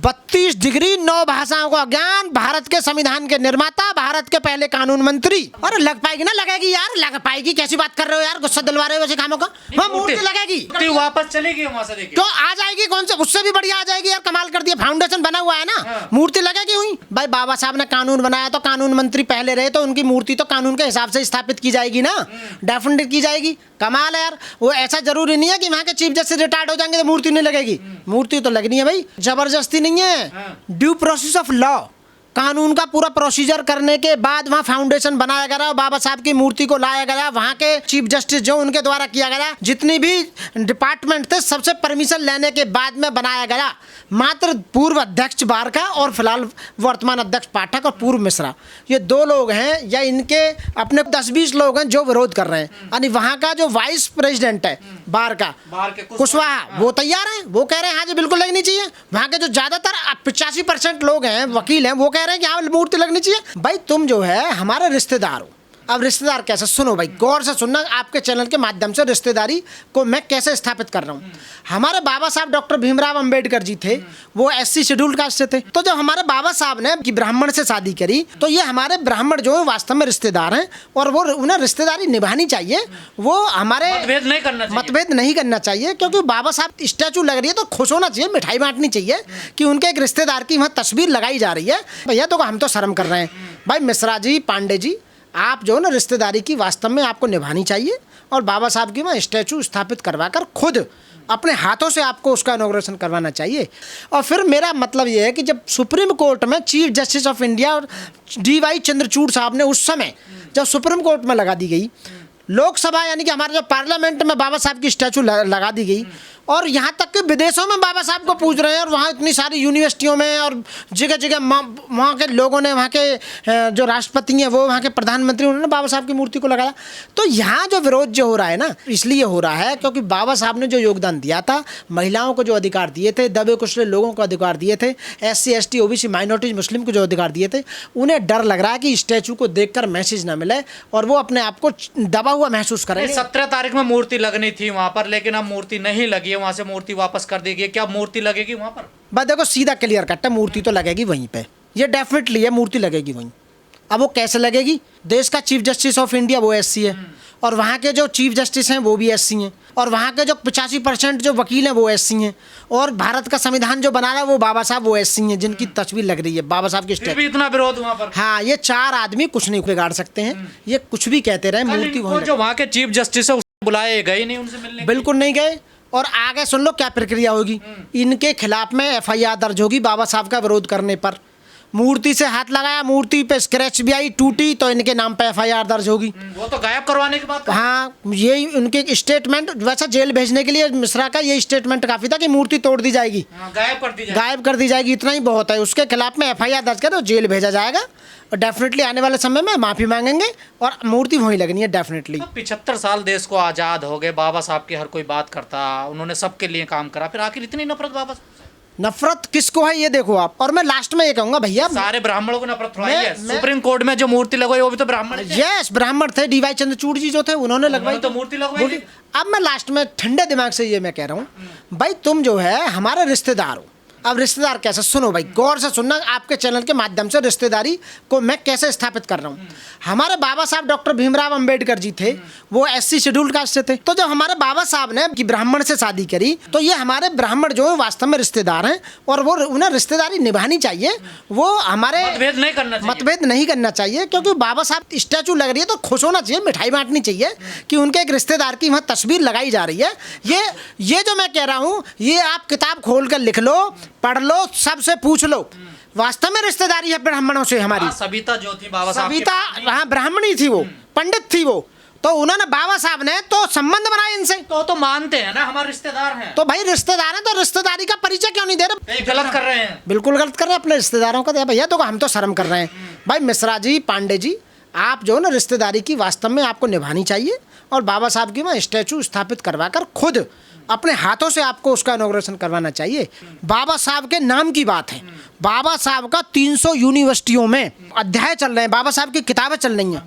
32 degree 9 भाषाओं का ज्ञान, भारत के संविधान के निर्माता, भारत के पहले कानून मंत्री। और लग पाएगी ना? लगेगी यार, लग पाएगी। कैसी बात कर रहे हो यार, गुस्सा दिलवा रहे हो वैसे कामों का। हाँ, मूर्ति लगेगी तो वापस चलेगी वहां से, देखिए तो आ जाएगी। कौन से, उससे भी बढ़िया आ जाएगी यार। कमाल कर दिया, फाउंडेशन बना हुआ है ना, मूर्ति लगेगी हुई। भाई बाबा साहब ने कानून बनाया तो कानून मंत्री पहले रहे, तो उनकी मूर्ति तो कानून के हिसाब से स्थापित की जाएगी ना, डेफिनेट की जाएगी। कमाल है यार। वो ऐसा जरूरी नहीं है कि वहाँ के चीफ जस्टिस रिटायर्ड हो जाएंगे तो मूर्ति नहीं लगेगी। मूर्ति तो लगनी है भाई, जबरदस्ती नहीं है। ड्यू प्रोसेस ऑफ लॉ, कानून का पूरा प्रोसीजर करने के बाद वहाँ फाउंडेशन बनाया गया और बाबा साहब की मूर्ति को लाया गया। वहाँ के चीफ जस्टिस जो उनके द्वारा किया गया, जितनी भी डिपार्टमेंट थे सबसे परमिशन लेने के बाद में बनाया गया। मात्र पूर्व अध्यक्ष बार का और फिलहाल वर्तमान अध्यक्ष पाठक और पूर्व मिश्रा, ये 2 लोग हैं या इनके अपने 10-20 लोग हैं जो विरोध कर रहे हैं। यानी वहाँ का जो वाइस प्रेसिडेंट है बार का, कुशवाहा, वो तैयार है, वो कह रहे हैं हाँ जी बिल्कुल लगनी चाहिए। वहाँ के जो ज्यादातर 85% लोग हैं, वकील हैं, वो कह रहे हैं कि हाँ मूर्ति लगनी चाहिए। भाई तुम जो है हमारे रिश्तेदार हो। अब रिश्तेदार कैसे, सुनो भाई गौर से सुनना, आपके चैनल के माध्यम से रिश्तेदारी को मैं कैसे स्थापित कर रहा हूँ। हमारे बाबा साहब डॉक्टर भीमराव अंबेडकर जी थे, वो SC शेड्यूल्ड कास्ट से थे। तो जब हमारे बाबा साहब ने कि ब्राह्मण से शादी करी, तो ये हमारे ब्राह्मण जो है वास्तव में रिश्तेदार हैं और वो उन्हें रिश्तेदारी निभानी चाहिए। वो हमारे मतभेद नहीं करना चाहिए, क्योंकि बाबा साहब स्टैचू लग रही है तो खुश होना चाहिए, मिठाई बांटनी चाहिए कि उनके एक रिश्तेदार की वहाँ तस्वीर लगाई जा रही है। भैया तो हम तो शर्म कर रहे हैं। भाई मिश्रा जी, पांडे जी, आप जो है ना रिश्तेदारी की वास्तव में आपको निभानी चाहिए और बाबा साहब की वहाँ स्टैचू स्थापित करवाकर खुद अपने हाथों से आपको उसका इनॉग्रेशन करवाना चाहिए। और फिर मेरा मतलब ये है कि जब सुप्रीम कोर्ट में चीफ जस्टिस ऑफ इंडिया और DY चंद्रचूड़ साहब ने उस समय जब सुप्रीम कोर्ट में लगा दी गई, लोकसभा यानी कि हमारे जो पार्लियामेंट में बाबा साहब की स्टैचू लगा दी गई, और यहाँ तक कि विदेशों में बाबा साहब को पूज रहे हैं, और वहाँ इतनी सारी यूनिवर्सिटियों में और जगह जगह वहाँ के लोगों ने, वहाँ के जो राष्ट्रपति हैं वो, वहाँ के प्रधानमंत्री, उन्होंने बाबा साहब की मूर्ति को लगाया। तो यहाँ जो विरोध जो हो रहा है ना, इसलिए हो रहा है क्योंकि बाबा साहब ने जो योगदान दिया था, महिलाओं को जो अधिकार दिए थे, दबे कुचले लोगों को अधिकार दिए थे, SC ST OBC माइनॉरिटीज मुस्लिम को जो अधिकार दिए थे, उन्हें डर लग रहा है कि स्टैचू को देखकर मैसेज ना मिले और वो अपने आप को दबा हुआ महसूस करें। 17 तारीख में मूर्ति लगनी थी वहाँ पर, लेकिन अब मूर्ति नहीं लगी, वहां से मूर्ति वापस कर दी गई। क्या मूर्ति लगेगी वहां पर? बस देखो सीधा क्लियर कट है, मूर्ति तो लगेगी वहीं पे, ये डेफिनेटली है, मूर्ति लगेगी वहीं। अब वो कैसे लगेगी? देश का चीफ जस्टिस ऑफ इंडिया वो SC है, और वहाँ के जो चीफ जस्टिस हैं वो भी SC हैं, और वहाँ के जो 85% जो वकील हैं वो SC हैं, और भारत का संविधान जो बना रहा है वो बाबा साहब वो SC हैं, जिनकी तस्वीर लग रही है बाबा साहब की स्टैचू। इतना विरोध वहाँ पर? हाँ, ये 4 आदमी कुछ नहीं बिगाड़ सकते हैं, ये कुछ भी कहते रहे, मूर्ति जो वहाँ के चीफ जस्टिस है बुलाए गए नहीं उनसे मिलने? बिल्कुल नहीं गए। और आगे सुन लो क्या प्रक्रिया होगी। इनके खिलाफ में FIR दर्ज होगी बाबा साहब का विरोध करने पर। मूर्ति से हाथ लगाया, मूर्ति पे स्क्रैच भी आई, टूटी, तो इनके नाम पे FIR दर्ज होगी। वो तो गायब करवाने की बात। हाँ, ये उनके स्टेटमेंट, वैसा जेल भेजने के लिए मिश्रा का ये स्टेटमेंट काफी था कि मूर्ति तोड़ दी जाएगी, गायब कर दी जाएगी, इतना ही बहुत है। उसके खिलाफ में FIR दर्ज कर जेल भेजा जाएगा, और डेफिनेटली आने वाले समय में माफी मांगेंगे और मूर्ति वहीं लगनी है डेफिनेटली। 75 साल देश को आजाद हो गए, बाबा साहब की हर कोई बात करता, उन्होंने सबके लिए काम करा, फिर आखिर इतनी नफरत बाबा साहब? नफरत किसको है ये देखो आप। और मैं लास्ट में ये कहूंगा भैया, सारे ब्राह्मणों को नफरत थोड़ा है। सुप्रीम कोर्ट में जो मूर्ति लगवाई वो भी तो ब्राह्मण है। यस, ब्राह्मण थे, DY चंद्रचूड़ जी जो थे उन्होंने लगवाई तो मूर्ति लगवाई। अब मैं लास्ट में ठंडे दिमाग से ये मैं कह रहा हूँ, भाई तुम जो है हमारे रिश्तेदार हो। अब रिश्तेदार कैसे, सुनो भाई गौर से सुनना, आपके चैनल के माध्यम से रिश्तेदारी को मैं कैसे स्थापित कर रहा हूँ। हमारे बाबा साहब डॉक्टर भीमराव अंबेडकर जी थे, वो SC शेड्यूल्ड कास्ट से थे। तो जब हमारे बाबा साहब ने कि ब्राह्मण से शादी करी, तो ये हमारे ब्राह्मण जो है वास्तव में रिश्तेदार हैं और वो उन्हें रिश्तेदारी निभानी चाहिए। वो हमारे मतभेद नहीं करना चाहिए, क्योंकि बाबा साहब स्टैचू लग रही है तो खुश होना चाहिए, मिठाई बांटनी चाहिए कि उनके एक रिश्तेदार की वहाँ तस्वीर लगाई जा रही है। ये जो मैं कह रहा हूँ, ये आप किताब खोल कर लिख लो, पढ़ लो, सबसे पूछ लो, वास्तव में रिश्तेदारी है ब्राह्मणों से हमारी। सविता जो थी बाबा साहब, सविता हाँ ब्राह्मणी थी, वो पंडित थी वो, तो उन्होंने बाबा साहब ने तो संबंध बनाए इनसे, तो मानते हैं ना हमारे रिश्तेदार हैं। तो भाई रिश्तेदार हैं तो रिश्तेदारी का परिचय क्यों नहीं दे रहे? गलत कर रहे हैं, बिल्कुल गलत कर रहे हैं, अपने रिश्तेदारों का भैया तो हम तो शर्म कर रहे हैं। भाई मिश्रा जी, पांडे जी, आप जो है ना रिश्तेदारी की वास्तव में आपको निभानी चाहिए और बाबा साहब की वहाँ स्टैचू स्थापित करवाकर खुद अपने हाथों से आपको उसका इनॉग्रेशन करवाना चाहिए। बाबा साहब के नाम की बात है, बाबा साहब का 300 यूनिवर्सिटियों में अध्याय चल रहे हैं, बाबा साहब की किताबें चल रही हैं,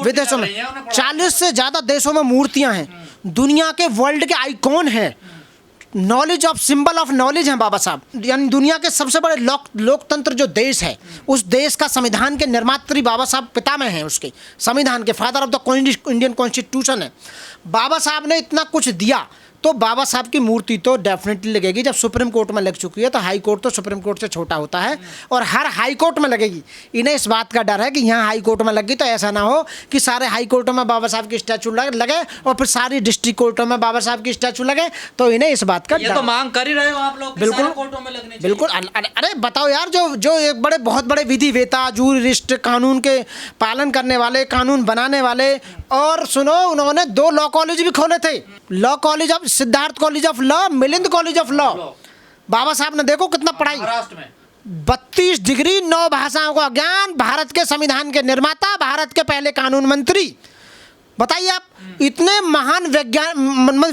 विदेशों में 40 से ज़्यादा देशों में मूर्तियां हैं, दुनिया के वर्ल्ड के आइकॉन हैं, knowledge of symbol of knowledge हैं बाबा साहब। यानी दुनिया के सबसे बड़े लोकतंत्र जो देश है, उस देश का संविधान के निर्मात्री बाबा साहब पितामह हैं, उसके संविधान के father of the Indian constitution है। बाबा साहब ने इतना कुछ दिया, तो बाबा साहब की मूर्ति तो डेफिनेटली लगेगी। जब सुप्रीम कोर्ट में लग चुकी है तो हाई कोर्ट तो सुप्रीम कोर्ट से छोटा होता है, और हर हाई कोर्ट में लगेगी। इन्हें इस बात का डर है कि यहाँ हाई कोर्ट में लगी तो ऐसा ना हो कि सारे हाई कोर्टों में बाबा साहब की स्टैचू लगे और फिर सारी डिस्ट्रिक्ट कोर्टों में बाबा साहब की स्टैचू लगे, तो इन्हें इस बात का ये तो मांग कर ही रहे हो आप लोग कि बिल्कुल सारे कोर्टों में लगने चाहिए। बिल्कुल। अरे बताओ यार, जो एक बहुत बड़े विधिवेता, जूरिस्ट, कानून के पालन करने वाले, कानून बनाने वाले, और सुनो उन्होंने 2 लॉ कॉलेज भी खोले थे, law college of Siddharth college of law, Milind college of law. Baba Saheb ने देखो कितना पढ़ाई, महाराष्ट्र में 32 डिग्री, 9 भाषाओं का ज्ञान, भारत के संविधान के निर्माता, भारत के पहले कानून मंत्री। बताइए आप, इतने महान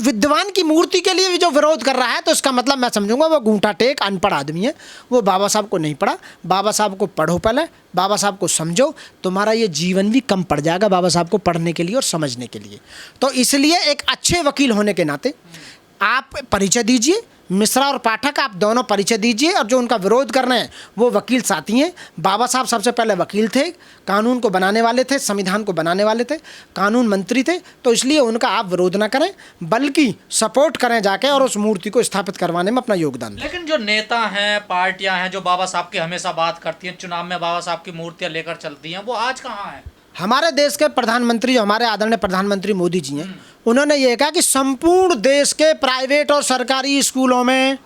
विद्वान की मूर्ति के लिए भी जो विरोध कर रहा है, तो इसका मतलब मैं समझूंगा वो घूंटा टेक अनपढ़ आदमी है, वो बाबा साहब को नहीं पढ़ा। बाबा साहब को पढ़ो, पहले बाबा साहब को समझो, तुम्हारा ये जीवन भी कम पड़ जाएगा बाबा साहब को पढ़ने के लिए और समझने के लिए। तो इसलिए एक अच्छे वकील होने के नाते आप परिचय दीजिए, मिश्रा और पाठक आप दोनों परिचय दीजिए, और जो उनका विरोध कर रहे हैं वो वकील साथी हैं। बाबा साहब सबसे पहले वकील थे, कानून को बनाने वाले थे, संविधान को बनाने वाले थे, कानून मंत्री थे, तो इसलिए उनका आप विरोध ना करें, बल्कि सपोर्ट करें जाके और उस मूर्ति को स्थापित करवाने में अपना योगदान दें। लेकिन जो नेता हैं, पार्टियां हैं, जो बाबा साहब की हमेशा बात करती हैं, चुनाव में बाबा साहब की मूर्तियां लेकर चलती हैं, वो आज कहाँ है? हमारे देश के प्रधानमंत्री, जो हमारे आदरणीय प्रधानमंत्री मोदी जी हैं, उन्होंने ये कहा कि संपूर्ण देश के प्राइवेट और सरकारी स्कूलों में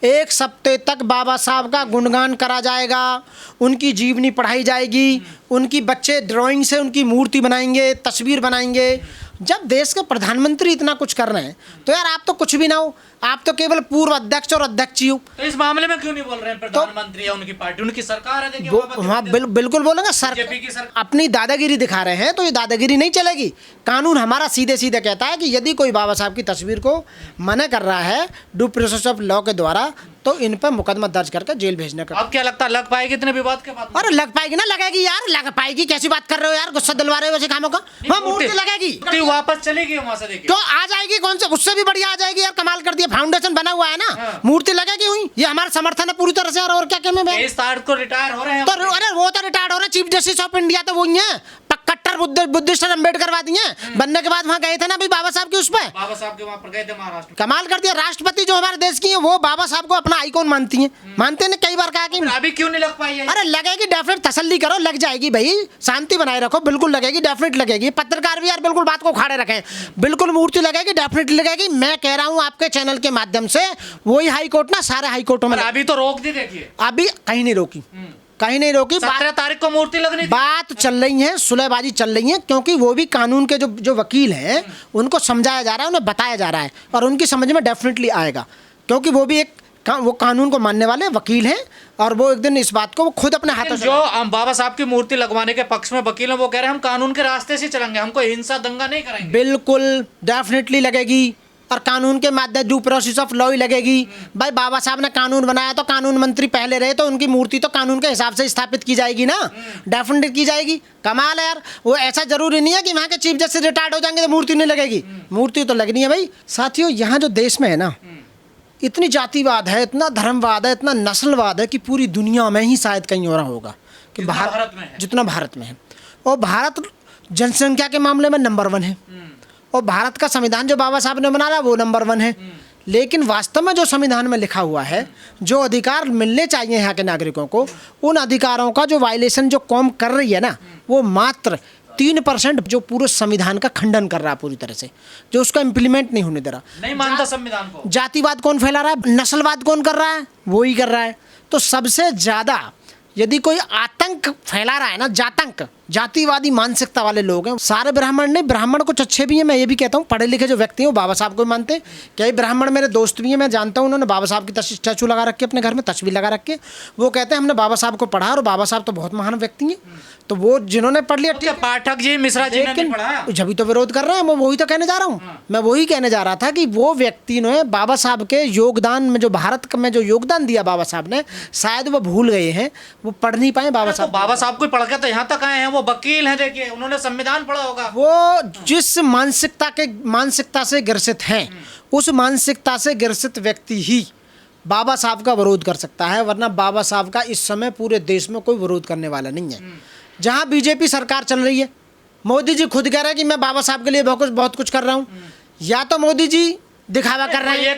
1 सप्ताह तक बाबा साहब का गुणगान करा जाएगा, उनकी जीवनी पढ़ाई जाएगी, उनकी बच्चे ड्राइंग से उनकी मूर्ति बनाएंगे, तस्वीर बनाएंगे। जब देश के प्रधानमंत्री इतना कुछ कर रहे हैं, तो यार आप तो कुछ भी ना हो, आप तो केवल पूर्व अध्यक्ष और अध्यक्ष ही हो। तो इस मामले में क्यों नहीं बोल रहे हैं प्रधानमंत्री या उनकी पार्टी? उनकी सरकार है, देखिए हाँ बिल्कुल बोलेंगे सर, अपनी दादागिरी दिखा रहे हैं, तो ये दादागिरी नहीं चलेगी। कानून हमारा सीधे सीधे कहता है कि यदि कोई बाबा साहब की तस्वीर को मना कर रहा है ड्यू प्रोसेस ऑफ लॉ के द्वारा, तो इन पर मुकदमा दर्ज करके जेल भेजने का। अब क्या लगता है लग पाएगी इतने विवाद के बाद? अरे लग पाएगी ना, लगेगी यार, लग पाएगी। कैसी बात कर रहे हो यार, गुस्सा दिलवा रहे हो वैसे कामों का। हाँ मूर्ति लगेगी, वापस चलेगी वहां से, देखिए तो आ जाएगी, कौन से उससे भी बढ़िया आ जाएगी यार। कमाल कर दिया, फाउंडेशन बना हुआ है ना, मूर्ति लगेगी हुई, ये हमारा समर्थन है पूरी तरह से। और क्या क्या मैं 23 तारीख को रिटायर हो रहे हैं, तो अरे वो तो रिटायर्ड हो रहे, चीफ जस्टिस ऑफ इंडिया तो वही है, कट्टर बुद्धिस्ट अम्बेडकर वादी हैं। बनने के बाद वहाँ गए थे ना भाई बाबा साहब के उस पर, बाबा साहब के वहाँ पर गए थे महाराष्ट्र। कमाल कर दिया। राष्ट्रपति जो हमारे देश की है, वो बाबा साहब को अपना आइकॉन मानती हैं, मानते हैं। कई बार कहा कि अभी क्यों नहीं लग पाई है? अरे लगेगी डेफिनेट, तसल्ली करो, लग जाएगी भाई, शांति बनाए रखो, बिल्कुल लगेगी, डेफिनेट लगेगी। पत्रकार भी यार बिल्कुल बात को उखाड़े रखें, बिल्कुल मूर्ति लगेगी, डेफिनेट लगेगी। मैं कह रहा हूँ आपके चैनल के माध्यम से, वही हाई कोर्ट ना, सारे हाई कोर्टों में अभी तो रोक दी, देखिए अभी कहीं नहीं रोकी, कहीं नहीं रोकी। 17 तारीख को मूर्ति लगनी थी। बात चल रही है, सुलहबाजी चल रही है, क्योंकि वो भी कानून के जो वकील हैं, उनको समझाया जा रहा है, उन्हें बताया जा रहा है, और उनकी समझ में डेफिनेटली आएगा, क्योंकि वो भी वो कानून को मानने वाले वकील हैं, और वो एक दिन इस बात को वो खुद अपने हाथों से। जो बाबा साहब की मूर्ति लगवाने के पक्ष में वकील हैं, वो कह रहे हैं हम कानून के रास्ते से चलेंगे, हमको हिंसा दंगा नहीं करेंगे। बिल्कुल डेफिनेटली लगेगी, और कानून के माध्यम ड्यू प्रोसेस ऑफ लॉ ही लगेगी। भाई बाबा साहब ने कानून बनाया, तो कानून मंत्री पहले रहे, तो उनकी मूर्ति तो कानून के हिसाब से स्थापित की जाएगी ना, डेफिनेट की जाएगी। कमाल है यार, वो ऐसा जरूरी नहीं है कि वहाँ के चीफ जस्टिस रिटायर्ड हो जाएंगे तो मूर्ति नहीं लगेगी, मूर्ति तो लगनी है भाई। साथियों, यहाँ जो देश में है ना, इतनी जातिवाद है, इतना धर्मवाद है, इतना नस्लवाद है कि पूरी दुनिया में ही शायद कहीं और होगा कि भारत में है, जितना भारत में है। और भारत जनसंख्या के मामले में नंबर 1 है, और भारत का संविधान जो बाबा साहब ने बनाया वो नंबर 1 है। लेकिन वास्तव में जो संविधान में लिखा हुआ है, जो अधिकार मिलने चाहिए यहाँ के नागरिकों को, उन अधिकारों का जो वायलेशन जो कौम कर रही है ना, वो मात्र 3% जो पूरे संविधान का खंडन कर रहा है पूरी तरह से, जो उसका इम्प्लीमेंट नहीं होने दे रहा। नहीं मानता संविधान को। जातिवाद कौन फैला रहा है, नस्लवाद कौन कर रहा है, वो ही कर रहा है। तो सबसे ज़्यादा यदि कोई आतंक फैला रहा है ना, जातंक, जातिवादी मानसिकता वाले लोग हैं। सारे ब्राह्मण नहीं, ब्राह्मण कुछ अच्छे भी हैं, मैं ये भी कहता हूँ, पढ़े लिखे जो व्यक्ति हैं वो बाबा साहब को मानते हैं। कई ब्राह्मण मेरे दोस्त भी हैं, मैं जानता हूँ, उन्होंने बाबा साहब की स्टैचू लगा रखे अपने घर में, तस्वीर लगा रखे। वो कहते हैं हमने बाबा साहब को पढ़ा, और बाबा साहब तो बहुत महान व्यक्ति हैं। तो वो जिन्होंने पढ़ लिया, ठीक है, पाठक जी, मिश्रा जी ने पढ़ा, जब तो विरोध कर रहे हैं, मैं वही तो कहने जा रहा हूँ। मैं वही कहने जा रहा था कि वो व्यक्ति ने बाबा साहब के योगदान में, जो भारत में जो योगदान दिया बाबा साहब ने, शायद वो भूल गए हैं। वो पढ़ नहीं पाए बाबा तो साहब। बाबा साहब को पढ़ के तो यहाँ तक आए हैं, वो वकील हैं, देखिए उन्होंने संविधान पढ़ा होगा। वो जिस मानसिकता से ग्रसित हैं, उस मानसिकता से ग्रसित व्यक्ति ही बाबा साहब का विरोध कर सकता है, वरना बाबा साहब का इस समय पूरे देश में कोई विरोध करने वाला नहीं है। जहाँ बीजेपी सरकार चल रही है, मोदी जी खुद कह रहे हैं कि मैं बाबा साहब के लिए बहुत कुछ कर रहा हूँ, या तो मोदी जी दिखावा कर रहे हैं। ये